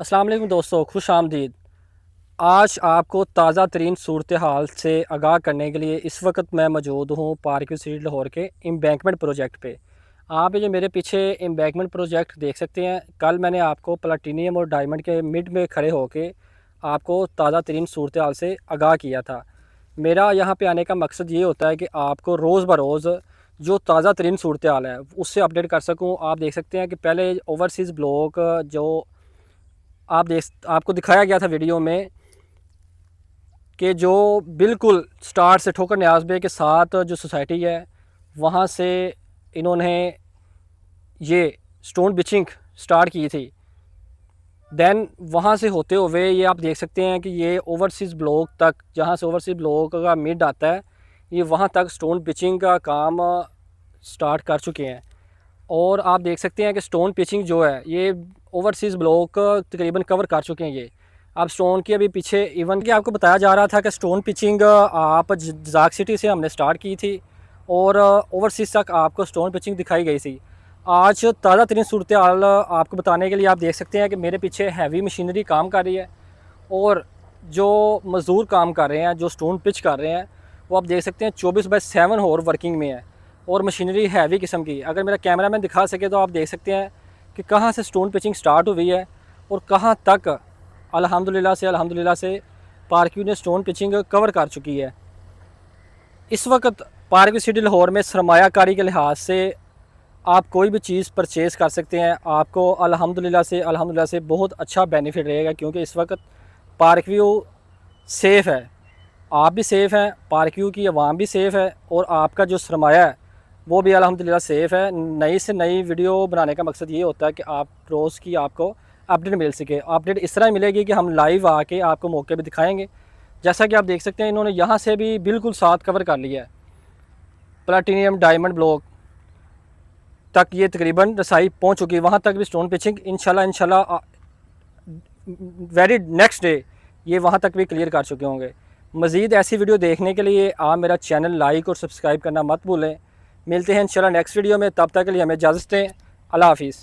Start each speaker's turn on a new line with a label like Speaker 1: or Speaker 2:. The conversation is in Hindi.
Speaker 1: अस्सलाम वालेकुम दोस्तों, खुश आमदीद। आज आपको ताज़ा तरीन सूरत हाल से आगाह करने के लिए इस वक्त मैं मौजूद हूँ पार्क स्ट्रीट लाहौर के एम्बैंकमेंट प्रोजेक्ट पे। आप ये जो मेरे पीछे एम्बैंकमेंट प्रोजेक्ट देख सकते हैं, कल मैंने आपको प्लैटिनियम और डायमंड के मिड में खड़े होके आपको ताज़ा तरीन सूरत हाल से आगाह किया था। मेरा यहाँ पे आने का मकसद ये होता है कि आपको रोज़ बरोज़ जो ताज़ा तरीन सूरत हाल है उससे अपडेट कर सकूँ। आप देख सकते हैं कि पहले ओवरसीज़ ब्लॉक जो आपको दिखाया गया था वीडियो में कि जो बिल्कुल स्टार्ट से ठोकर न्याज़ बे के साथ जो सोसाइटी है वहाँ से इन्होंने ये स्टोन बिचिंग स्टार्ट की थी। देन वहाँ से होते हुए ये आप देख सकते हैं कि ये ओवरसीज़ ब्लॉक तक, जहाँ से ओवरसीज़ ब्लॉक का मिड आता है, ये वहाँ तक स्टोन पिचिंग का काम स्टार्ट कर चुके हैं। और आप देख सकते हैं कि स्टोन पिचिंग जो है ये ओवरसीज़ ब्लॉक तकरीबन कवर कर चुके हैं। ये अब स्टोन की अभी पीछे इवन कि आपको बताया जा रहा था कि स्टोन पिचिंग आप जाक सिटी से हमने स्टार्ट की थी और ओवरसीज़ तक आपको स्टोन पिचिंग दिखाई गई थी। आज ताज़ा तरीन सूरत हाल आपको बताने के लिए आप देख सकते हैं कि मेरे पीछे हैवी मशीनरी काम कर रही है और जो मज़दूर काम कर रहे हैं, जो स्टोन पिच कर रहे हैं, वो आप देख सकते हैं 24/7 और वर्किंग में है और मशीनरी हैवी किस्म की। अगर मेरा कैमरा मैन दिखा सके तो आप देख सकते हैं कि कहाँ से स्टोन पिचिंग स्टार्ट हुई है और कहाँ तक अल्हम्दुलिल्लाह से पार्क ने स्टोन पिचिंग कवर कर चुकी है। इस वक्त पार्क सिटी लाहौर में सरमायाकारी के लिहाज से आप कोई भी चीज़ परचेज़ कर सकते हैं। आपको अल्हम्दुलिल्लाह से बहुत अच्छा बेनिफिट रहेगा, क्योंकि इस वक्त पार्क व्यू सेफ़ है, आप भी सेफ़ हैं, पार्क व्यू की आवाम भी सेफ़ है और आपका जो सरमाया है वो भी अल्हम्दुलिल्लाह सेफ़ है। नई से नई वीडियो बनाने का मकसद ये होता है कि आप रोज़ की आपको अपडेट मिल सके। अपडेट इस तरह मिलेगी कि हम लाइव आके आपको मौके पे दिखाएंगे। जैसा कि आप देख सकते हैं, इन्होंने यहाँ से भी बिल्कुल साथ कवर कर लिया है। प्लैटिनियम डायमंड ब्लॉक तक ये तकरीबन रसाई पहुँच चुकी है। वहाँ तक भी स्टोन पिचिंग इंशाल्लाह वेरी नेक्स्ट डे ये वहाँ तक भी क्लियर कर चुके होंगे। मज़ीद ऐसी वीडियो देखने के लिए आप मेरा चैनल लाइक और सब्सक्राइब करना मत भूलें। मिलते हैं इंशाल्लाह नेक्स्ट वीडियो में, तब तक के लिए हमें इजाज़त दें। अल्लाह हाफ़िज़।